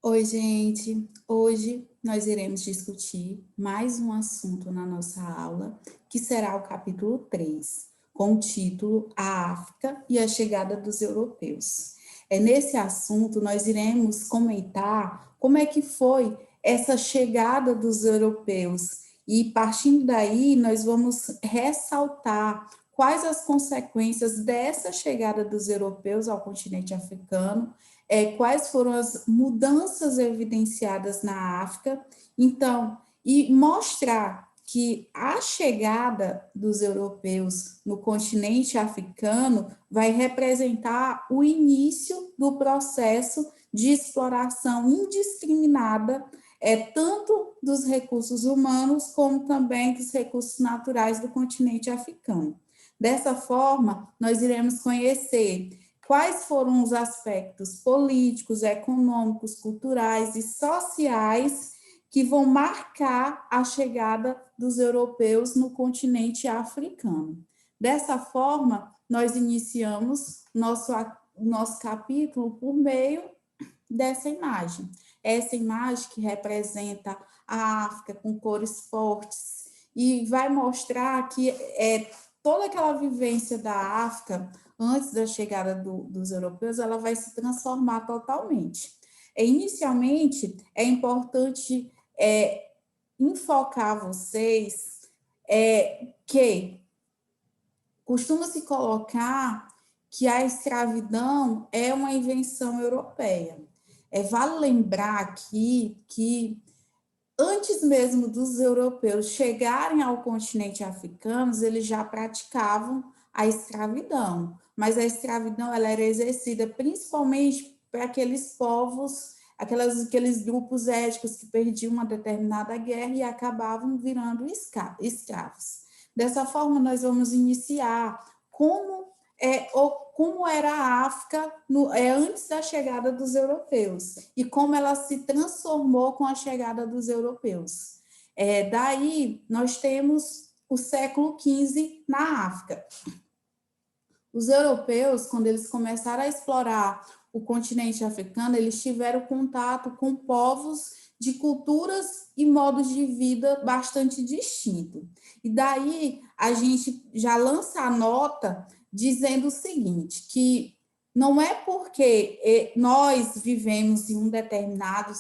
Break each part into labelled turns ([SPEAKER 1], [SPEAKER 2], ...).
[SPEAKER 1] Oi, gente. Hoje nós iremos discutir mais um assunto na nossa aula, que será o capítulo 3, com o título A África e a Chegada dos Europeus. Nesse assunto nós iremos comentar como é que foi essa chegada dos europeus e, partindo daí, nós vamos ressaltar quais as consequências dessa chegada dos europeus ao continente africano, quais foram as mudanças evidenciadas na África, então, e mostrar que a chegada dos europeus no continente africano vai representar o início do processo de exploração indiscriminada, tanto dos recursos humanos como também dos recursos naturais do continente africano. Dessa forma, nós iremos conhecer quais foram os aspectos políticos, econômicos, culturais e sociais que vão marcar a chegada dos europeus no continente africano. Dessa forma, nós iniciamos nosso capítulo por meio dessa imagem. Essa imagem que representa a África com cores fortes e vai mostrar que toda aquela vivência da África antes da chegada dos europeus, ela vai se transformar totalmente. Inicialmente, é importante enfocar vocês que costuma-se colocar que a escravidão é uma invenção europeia. Vale lembrar aqui que antes mesmo dos europeus chegarem ao continente africano, eles já praticavam a escravidão, mas a escravidão ela era exercida principalmente para aqueles povos, aqueles grupos étnicos que perdiam uma determinada guerra e acabavam virando escravos. Dessa forma, nós vamos iniciar como era a África antes da chegada dos europeus e como ela se transformou com a chegada dos europeus. Daí, nós temos o século XV na África. Os europeus, quando eles começaram a explorar o continente africano, eles tiveram contato com povos de culturas e modos de vida bastante distintos. E daí, a gente já lança a nota dizendo o seguinte, que não é porque nós vivemos em um determinado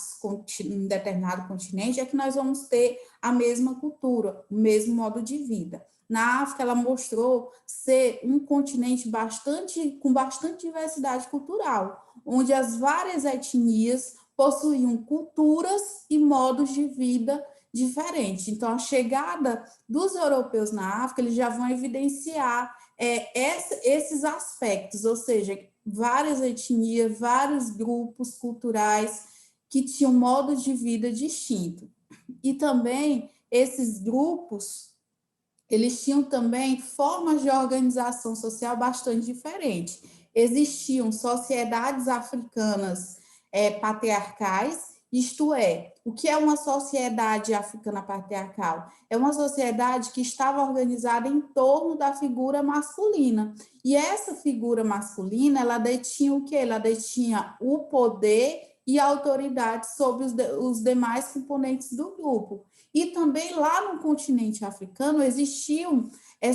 [SPEAKER 1] continente é que nós vamos ter a mesma cultura, o mesmo modo de vida. Na África, ela mostrou ser um continente com bastante diversidade cultural, onde as várias etnias possuíam culturas e modos de vida diferentes. Então, a chegada dos europeus na África, eles já vão evidenciar esses aspectos, ou seja, várias etnias, vários grupos culturais que tinham modos de vida distintos. E também esses grupos, eles tinham também formas de organização social bastante diferentes. Existiam sociedades africanas patriarcais, isto é, o que é uma sociedade africana patriarcal? É uma sociedade que estava organizada em torno da figura masculina. E essa figura masculina, ela detinha o quê? Ela detinha o poder e a autoridade sobre os demais componentes do grupo. E também lá no continente africano existiam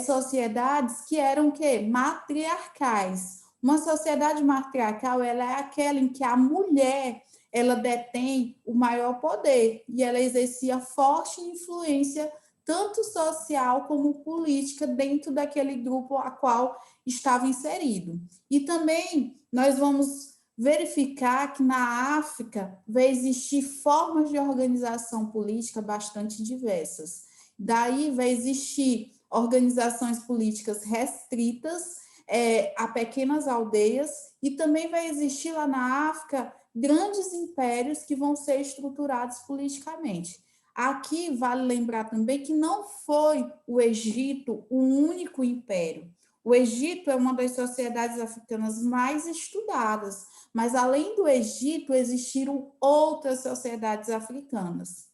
[SPEAKER 1] sociedades que eram o quê? Matriarcais. Uma sociedade matriarcal ela é aquela em que a mulher ela detém o maior poder e ela exercia forte influência tanto social como política dentro daquele grupo a qual estava inserido. E também nós vamos verificar que na África vai existir formas de organização política bastante diversas. Daí vai existir organizações políticas restritas a pequenas aldeias e também vai existir lá na África grandes impérios que vão ser estruturados politicamente. Aqui vale lembrar também que não foi o Egito o único império. O Egito é uma das sociedades africanas mais estudadas, mas além do Egito existiram outras sociedades africanas.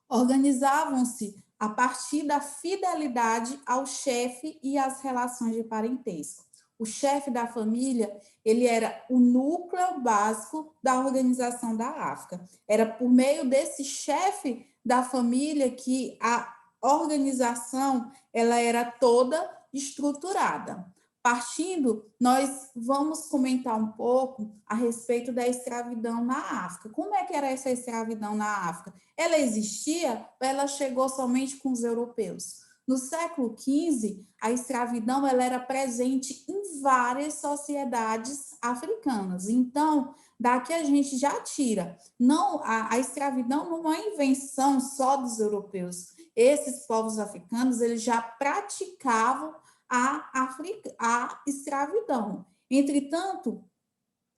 [SPEAKER 1] Organizavam-se a partir da fidelidade ao chefe e às relações de parentesco. O chefe da família, ele era o núcleo básico da organização da África. Era por meio desse chefe da família que a organização ela era toda estruturada. Partindo, nós vamos comentar um pouco a respeito da escravidão na África. Como é que era essa escravidão na África? Ela existia ou ela chegou somente com os europeus? No século XV, a escravidão ela era presente em várias sociedades africanas. Então, daqui a gente já tira. Não, a escravidão não é invenção só dos europeus. Esses povos africanos eles já praticavam a escravidão. Entretanto,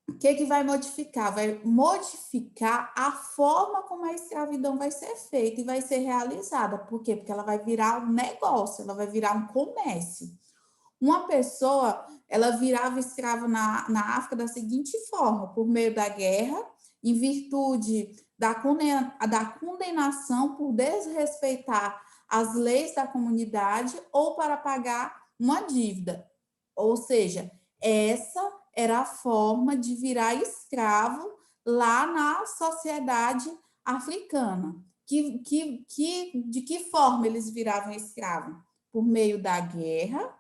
[SPEAKER 1] o que vai modificar? Vai modificar a forma como a escravidão vai ser feita e vai ser realizada. Por quê? Porque ela vai virar um negócio, ela vai virar um comércio. Uma pessoa, ela virava escrava na África da seguinte forma, por meio da guerra, em virtude da condenação por desrespeitar as leis da comunidade ou para pagar uma dívida. Ou seja, essa era a forma de virar escravo lá na sociedade africana. De que forma eles viravam escravo? Por meio da guerra,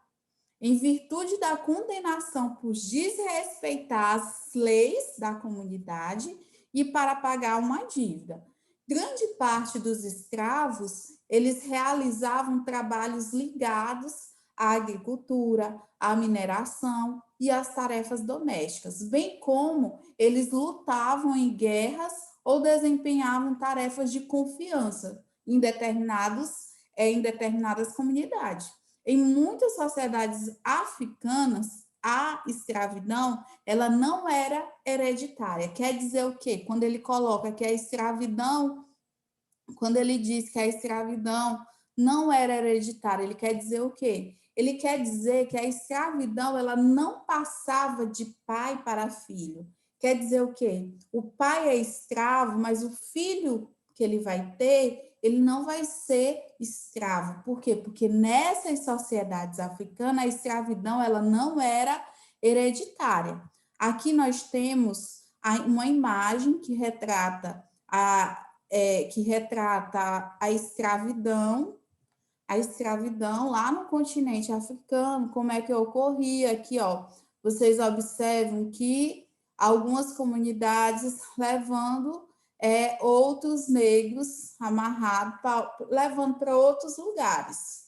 [SPEAKER 1] em virtude da condenação por desrespeitar as leis da comunidade e para pagar uma dívida. Grande parte dos escravos, eles realizavam trabalhos ligados à agricultura, à mineração e às tarefas domésticas, bem como eles lutavam em guerras ou desempenhavam tarefas de confiança em determinadas comunidades. Em muitas sociedades africanas, a escravidão ela não era hereditária. Quer dizer o quê? Quando ele coloca que a escravidão, quando ele diz que a escravidão não era hereditária, ele quer dizer o quê? Ele quer dizer que a escravidão ela não passava de pai para filho. Quer dizer o quê? O pai é escravo, mas o filho que ele vai ter, ele não vai ser escravo. Por quê? Porque nessas sociedades africanas, a escravidão ela não era hereditária. Aqui nós temos uma imagem que retrata a escravidão lá no continente africano, como é que ocorria aqui, ó. Vocês observam que algumas comunidades levando outros negros amarrados, levando para outros lugares.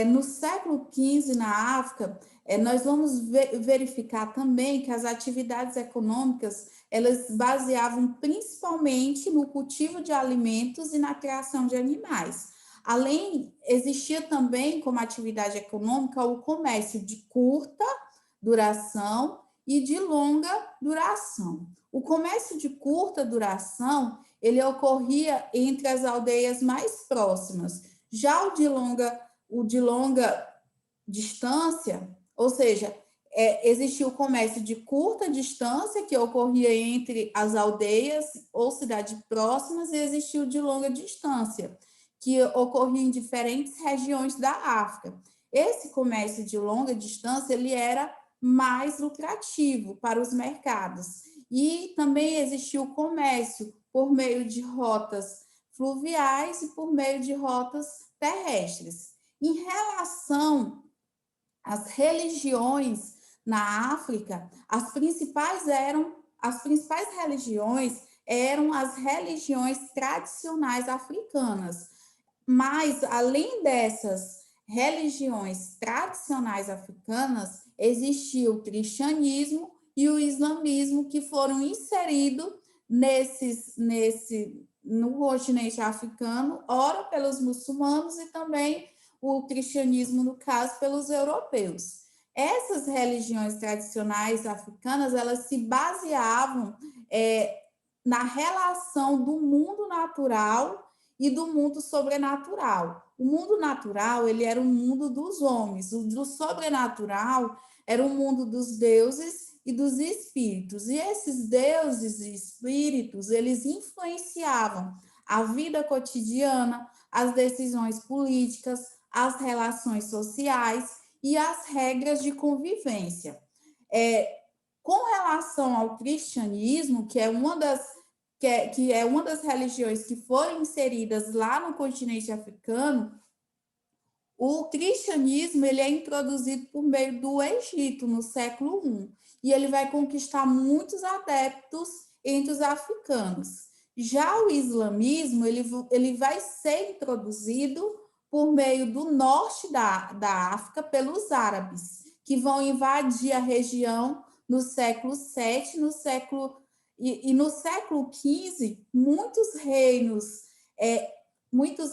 [SPEAKER 1] No século XV, na África, nós vamos verificar também que as atividades econômicas elas baseavam principalmente no cultivo de alimentos e na criação de animais. Além, existia também como atividade econômica o comércio de curta duração e de longa duração. O comércio de curta duração, ele ocorria entre as aldeias mais próximas. Já o de longa distância, ou seja, existia o comércio de curta distância, que ocorria entre as aldeias ou cidades próximas, e existia o de longa distância, que ocorria em diferentes regiões da África. Esse comércio de longa distância, ele era mais lucrativo para os mercados. E também existia o comércio por meio de rotas fluviais e por meio de rotas terrestres. Em relação às religiões na África, as principais religiões eram as religiões tradicionais africanas. Mas, além dessas religiões tradicionais africanas, existia o cristianismo e o islamismo que foram inseridos no continente africano, ora pelos muçulmanos e também o cristianismo, no caso, pelos europeus. Essas religiões tradicionais africanas, elas se baseavam na relação do mundo natural e do mundo sobrenatural. O mundo natural, ele era o mundo dos homens, o do sobrenatural era o mundo dos deuses e dos espíritos. E esses deuses e espíritos, eles influenciavam a vida cotidiana, as decisões políticas, as relações sociais e as regras de convivência. Com relação ao cristianismo, que é uma das religiões que foram inseridas lá no continente africano, o cristianismo ele é introduzido por meio do Egito, no século I, e ele vai conquistar muitos adeptos entre os africanos. Já o islamismo ele vai ser introduzido por meio do norte da África pelos árabes, que vão invadir a região no século VII, no século XV, muitos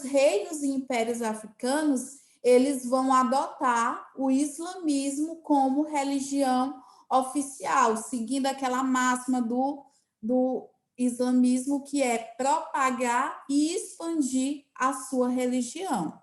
[SPEAKER 1] reinos e impérios africanos eles vão adotar o islamismo como religião oficial, seguindo aquela máxima do islamismo, que é propagar e expandir a sua religião.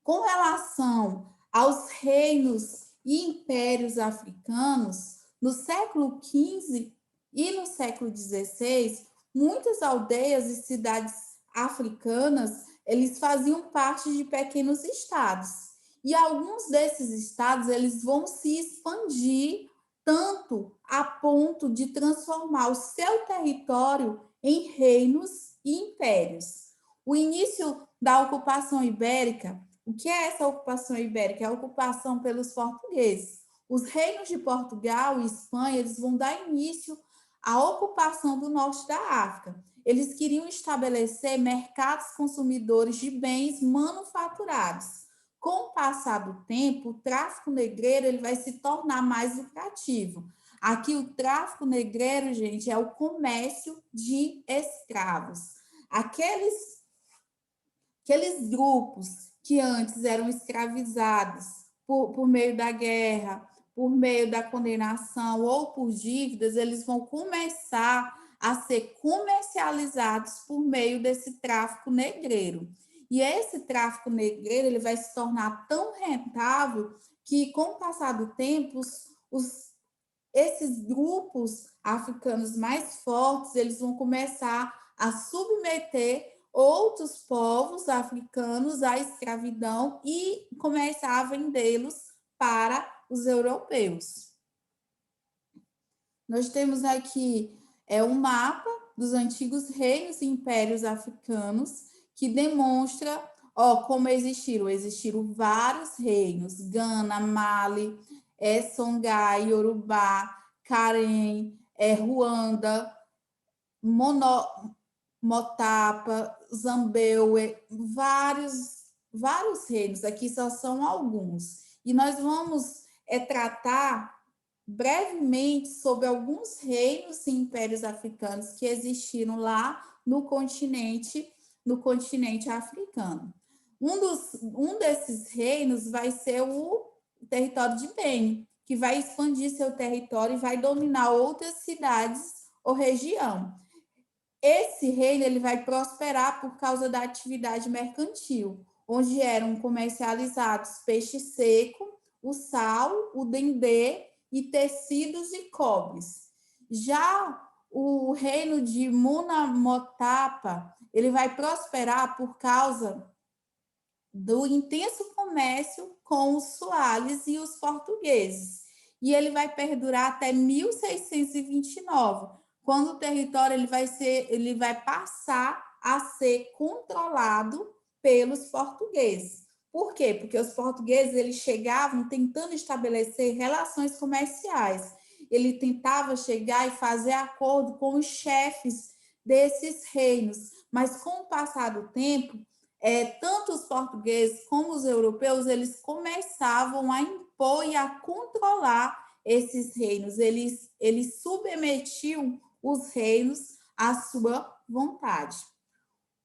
[SPEAKER 1] Com relação aos reinos e impérios africanos, no século XV e no século XVI, muitas aldeias e cidades africanas eles faziam parte de pequenos estados. E alguns desses estados eles vão se expandir tanto a ponto de transformar o seu território em reinos e impérios. O início da ocupação ibérica, o que é essa ocupação ibérica? É a ocupação pelos portugueses. Os reinos de Portugal e Espanha eles vão dar início à ocupação do norte da África. Eles queriam estabelecer mercados consumidores de bens manufaturados. Com o passar do tempo, o tráfico negreiro ele vai se tornar mais lucrativo. Aqui o tráfico negreiro, gente, é o comércio de escravos. Aqueles grupos que antes eram escravizados por meio da guerra, por meio da condenação ou por dívidas, eles vão começar a ser comercializados por meio desse tráfico negreiro. E esse tráfico negreiro ele vai se tornar tão rentável que, com o passar do tempo, esses grupos africanos mais fortes eles vão começar a submeter outros povos africanos à escravidão e começar a vendê-los para os europeus. Nós temos aqui um mapa dos antigos reinos e impérios africanos que demonstra como existiram vários reinos: Gana, Mali, Songhai, Yorubá, Karen, Ruanda, Motapa, Zambeue, vários reinos, aqui só são alguns. E nós vamos tratar brevemente sobre alguns reinos e impérios africanos que existiram lá no continente africano. Um desses reinos vai ser o território de Beni, que vai expandir seu território e vai dominar outras cidades ou região. Esse reino ele vai prosperar por causa da atividade mercantil, onde eram comercializados peixe seco, o sal, o dendê e tecidos e cobres. Já o reino de Muna Motapa, ele vai prosperar por causa do intenso comércio com os Soares e os portugueses. E ele vai perdurar até 1629, quando o território ele vai passar a ser controlado pelos portugueses. Por quê? Porque os portugueses eles chegavam tentando estabelecer relações comerciais. Ele tentava chegar e fazer acordo com os chefes desses reinos, mas com o passar do tempo, tanto os portugueses como os europeus, eles começavam a impor e a controlar esses reinos. Eles submetiam os reinos à sua vontade.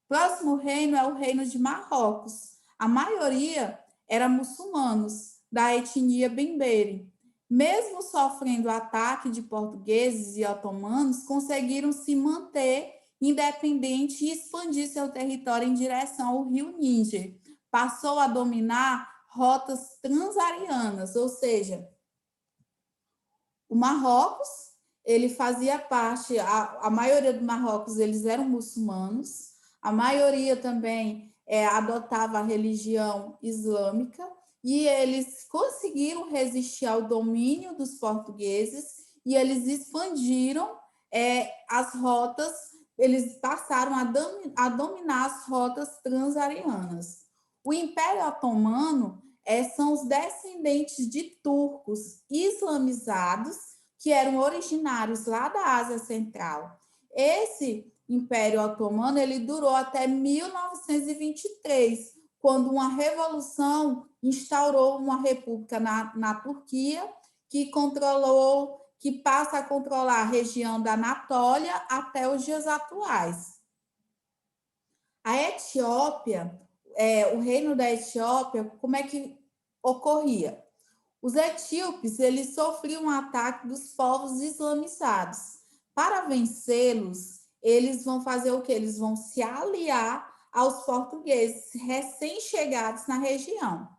[SPEAKER 1] O próximo reino é o reino de Marrocos. A maioria era muçulmanos, da etnia Bembere. Mesmo sofrendo ataque de portugueses e otomanos, conseguiram se manter independente e expandir seu território em direção ao rio Níger. Passou a dominar rotas transarianas, ou seja, o Marrocos, ele fazia parte, a maioria do Marrocos, eles eram muçulmanos, a maioria também adotava a religião islâmica, e eles conseguiram resistir ao domínio dos portugueses e eles expandiram as rotas, eles passaram a dominar as rotas transarianas. O Império Otomano são os descendentes de turcos islamizados que eram originários lá da Ásia Central. Esse Império Otomano ele durou até 1923, quando uma revolução instaurou uma república na Turquia que passa a controlar a região da Anatólia até os dias atuais. A Etiópia, o reino da Etiópia, como é que ocorria? Os etíopes eles sofriam um ataque dos povos islamizados. Para vencê-los, eles vão fazer o quê? Eles vão se aliar aos portugueses recém-chegados na região.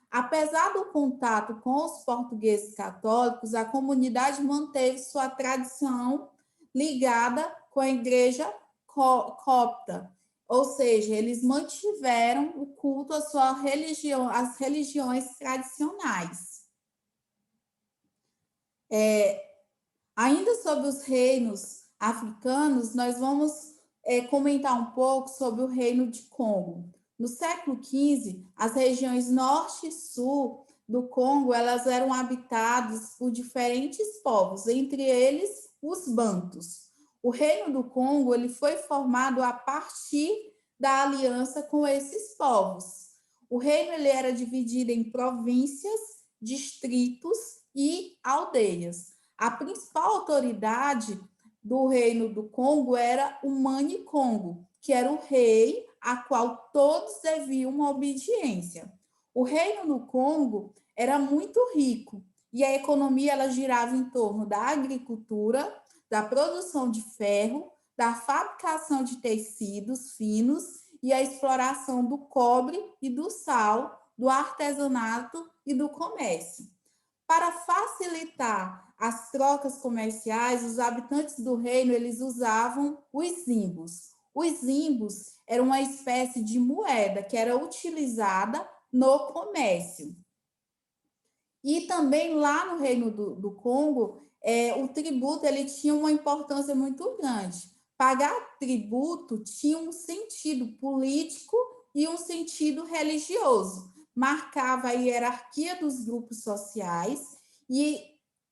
[SPEAKER 1] Apesar do contato com os portugueses católicos, a comunidade manteve sua tradição ligada com a igreja copta, ou seja, eles mantiveram o culto à sua religião, às religiões tradicionais. Ainda sobre os reinos africanos, nós vamos comentar um pouco sobre o reino de Congo. No século XV, as regiões norte e sul do Congo elas eram habitadas por diferentes povos, entre eles os bantus. O reino do Congo ele foi formado a partir da aliança com esses povos. O reino ele era dividido em províncias, distritos e aldeias. A principal autoridade do reino do Congo era o Mani Congo, que era o rei a qual todos deviam uma obediência. O reino do Congo era muito rico e a economia ela girava em torno da agricultura, da produção de ferro, da fabricação de tecidos finos e a exploração do cobre e do sal, do artesanato e do comércio. Para facilitar as trocas comerciais, os habitantes do reino eles usavam os zimbos. Os zimbos eram uma espécie de moeda que era utilizada no comércio. E também lá no reino do Congo, o tributo ele tinha uma importância muito grande. Pagar tributo tinha um sentido político e um sentido religioso. Marcava a hierarquia dos grupos sociais e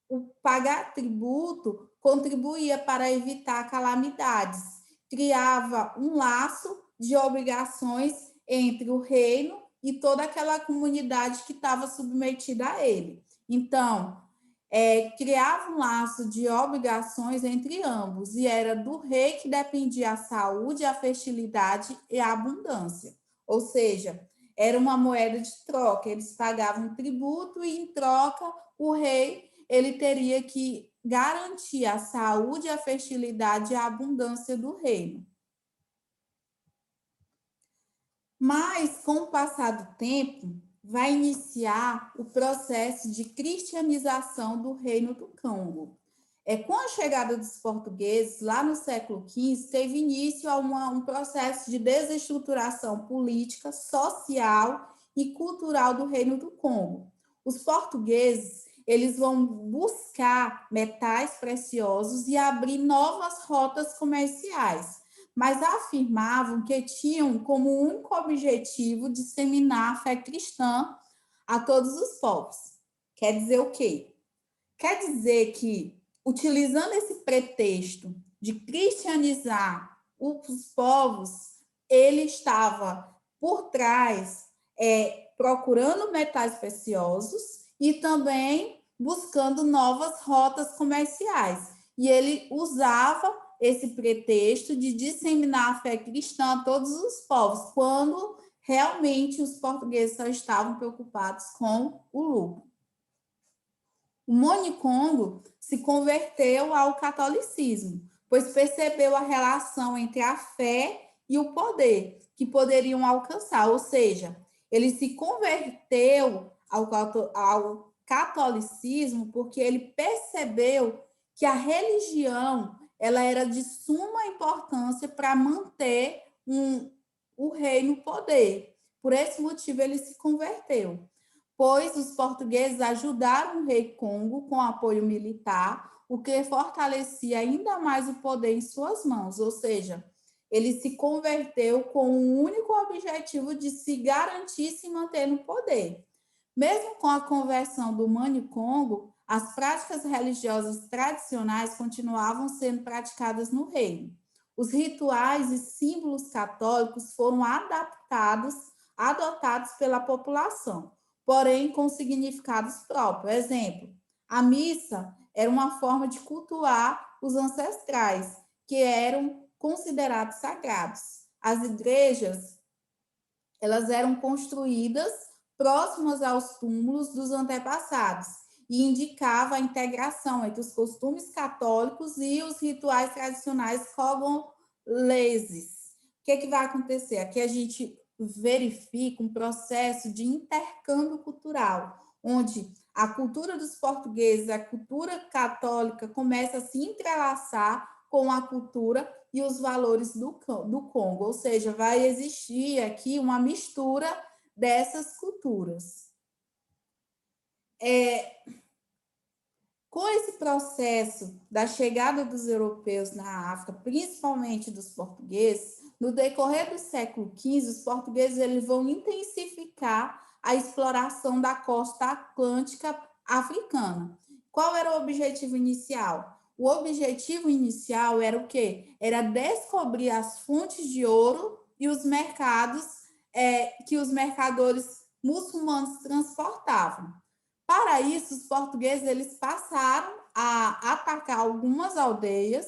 [SPEAKER 1] o pagar tributo contribuía para evitar calamidades, criava um laço de obrigações entre o reino e toda aquela comunidade que estava submetida a ele. Então, criava um laço de obrigações entre ambos, e era do rei que dependia a saúde, a fertilidade e a abundância. Ou seja, era uma moeda de troca, eles pagavam tributo e, em troca, o rei ele teria que garantir a saúde, a fertilidade e a abundância do reino. Mas, com o passar do tempo, vai iniciar o processo de cristianização do reino do Congo. Com a chegada dos portugueses, lá no século XV, teve início a um processo de desestruturação política, social e cultural do reino do Congo. Os portugueses eles vão buscar metais preciosos e abrir novas rotas comerciais, mas afirmavam que tinham como único objetivo disseminar a fé cristã a todos os povos. Quer dizer o quê? Quer dizer que, utilizando esse pretexto de cristianizar os povos, ele estava por trás procurando metais preciosos e também buscando novas rotas comerciais. E ele usava esse pretexto de disseminar a fé cristã a todos os povos, quando realmente os portugueses só estavam preocupados com o lucro. O Mani Congo se converteu ao catolicismo, pois percebeu a relação entre a fé e o poder que poderiam alcançar, ou seja, ele se converteu ao catolicismo porque ele percebeu que a religião ela era de suma importância para manter o rei no poder. Por esse motivo, ele se converteu. pois os portugueses ajudaram o rei Congo com apoio militar, o que fortalecia ainda mais o poder em suas mãos, ou seja, ele se converteu com o único objetivo de se garantir e se manter no poder. Mesmo com a conversão do Mani-Congo, as práticas religiosas tradicionais continuavam sendo praticadas no reino. Os rituais e símbolos católicos foram adotados pela população, porém com significados próprios. Exemplo, a missa era uma forma de cultuar os ancestrais, que eram considerados sagrados. As igrejas, elas eram construídas próximas aos túmulos dos antepassados e indicava a integração entre os costumes católicos e os rituais tradicionais congoleses. O que vai acontecer? Aqui a gente verifica um processo de intercâmbio cultural, onde a cultura dos portugueses, a cultura católica começa a se entrelaçar com a cultura e os valores do Congo, ou seja, vai existir aqui uma mistura dessas culturas. Com esse processo da chegada dos europeus na África, principalmente dos portugueses, no decorrer do século XV, os portugueses eles vão intensificar a exploração da costa atlântica africana. Qual era o objetivo inicial? O objetivo inicial era o quê? Era descobrir as fontes de ouro e os mercados que os mercadores muçulmanos transportavam. Para isso, os portugueses eles passaram a atacar algumas aldeias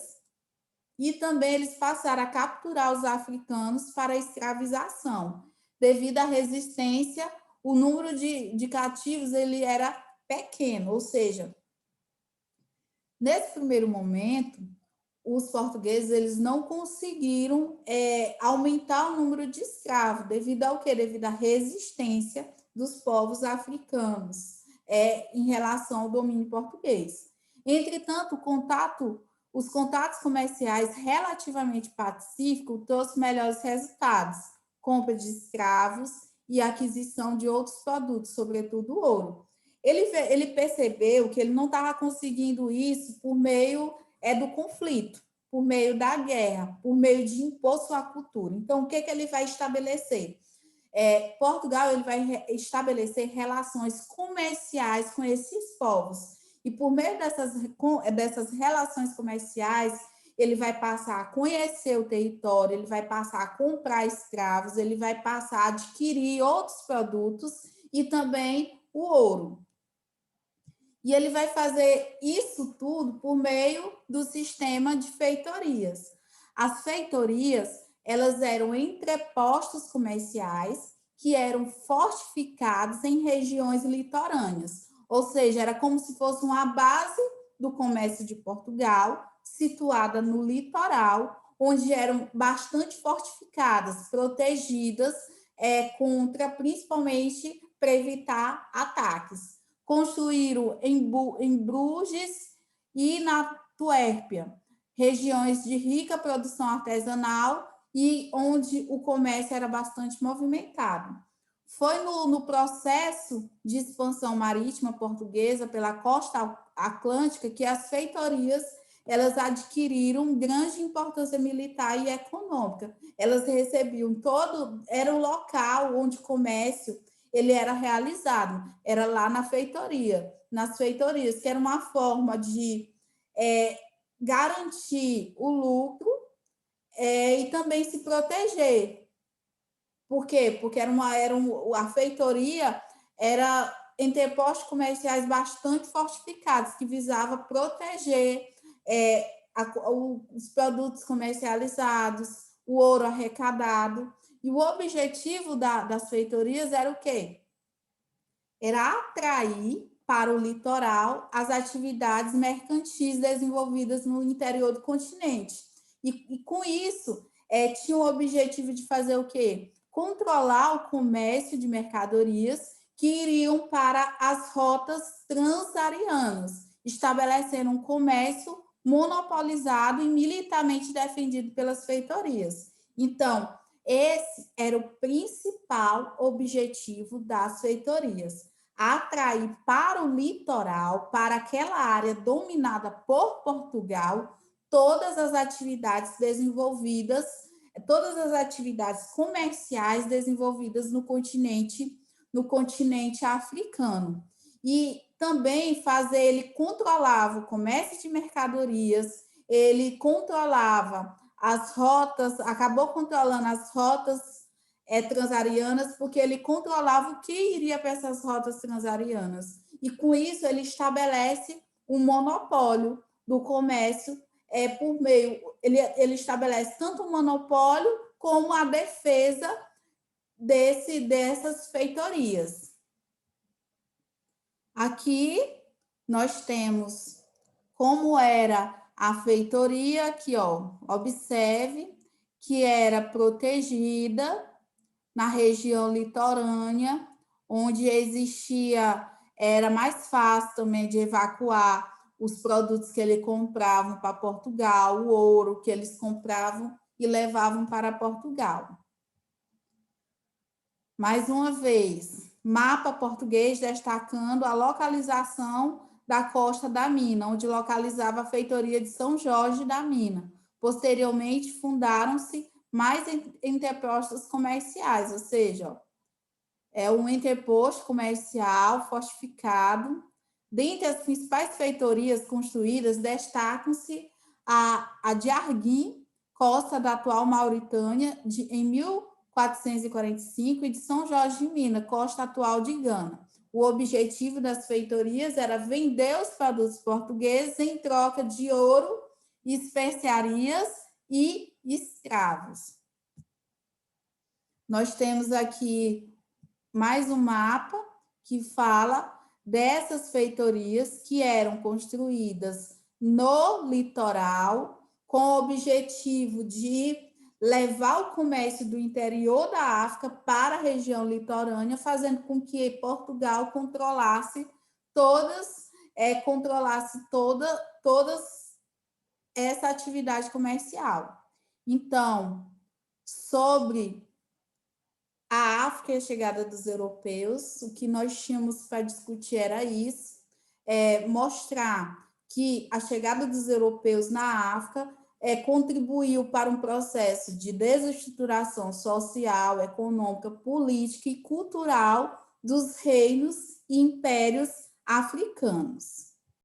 [SPEAKER 1] e também eles passaram a capturar os africanos para a escravização. Devido à resistência, o número de cativos ele era pequeno, ou seja, nesse primeiro momento, os portugueses eles não conseguiram aumentar o número de escravos, devido ao quê? Devido à resistência dos povos africanos em relação ao domínio português. Entretanto, os contatos comerciais relativamente pacíficos trouxeram melhores resultados, compra de escravos e aquisição de outros produtos, sobretudo ouro. Ele percebeu que ele não estava conseguindo isso por meio do conflito, por meio da guerra, por meio de impor sua cultura. Então, o que ele vai estabelecer? Portugal ele vai estabelecer relações comerciais com esses povos. E por meio dessas relações comerciais, ele vai passar a conhecer o território, ele vai passar a comprar escravos, ele vai passar a adquirir outros produtos e também o ouro. E ele vai fazer isso tudo por meio do sistema de feitorias. As feitorias, elas eram entrepostos comerciais que eram fortificados em regiões litorâneas. Ou seja, era como se fosse uma base do comércio de Portugal, situada no litoral, onde eram bastante fortificadas, protegidas contra, principalmente, para evitar ataques. Construíram em Bruges e na Tuérpia, regiões de rica produção artesanal e onde o comércio era bastante movimentado. Foi no processo de expansão marítima portuguesa pela costa atlântica que as feitorias elas adquiriram grande importância militar e econômica. Elas recebiam era o local onde o comércio ele era realizado, era lá nas feitorias, que era uma forma de garantir o lucro e também se proteger. Por quê? Porque a feitoria era entrepostos comerciais bastante fortificados, que visava proteger os produtos comercializados, o ouro arrecadado. E o objetivo das feitorias era o quê? Era atrair para o litoral as atividades mercantis desenvolvidas no interior do continente. E com isso, tinha o objetivo de fazer o quê? Controlar o comércio de mercadorias que iriam para as rotas transarianas, estabelecendo um comércio monopolizado e militarmente defendido pelas feitorias. Então, esse era o principal objetivo das feitorias. atrair para o litoral, para aquela área dominada por Portugal, todas as atividades desenvolvidas, todas as atividades comerciais desenvolvidas no continente africano. E também ele controlava o comércio de mercadorias, ele controlava as rotas, acabou controlando as rotas transarianas, porque ele controlava o que iria para essas rotas transarianas. E com isso ele estabelece um monopólio do comércio por meio, ele estabelece tanto o monopólio como a defesa dessas feitorias. Aqui nós temos como era a feitoria, aqui, ó, observe que era protegida na região litorânea, onde era mais fácil também de evacuar os produtos que eles compravam para Portugal, o ouro que eles compravam e levavam para Portugal. Mais uma vez, mapa português destacando a localização da Costa da Mina, onde localizava a feitoria de São Jorge da Mina. Posteriormente, fundaram-se mais entrepostos comerciais, ou seja, é um entreposto comercial fortificado. Dentre as principais feitorias construídas, destacam-se a de Arguim, costa da atual Mauritânia, em 1445, e de São Jorge de Minas, costa atual de Gana. O objetivo das feitorias era vender os produtos portugueses em troca de ouro, especiarias e escravos. Nós temos aqui mais um mapa que fala dessas feitorias que eram construídas no litoral com o objetivo de levar o comércio do interior da África para a região litorânea, fazendo com que Portugal controlasse toda essa atividade comercial. Então, sobre a África e a chegada dos europeus, o que nós tínhamos para discutir era isso, mostrar que a chegada dos europeus na África contribuiu para um processo de desestruturação social, econômica, política e cultural dos reinos e impérios africanos.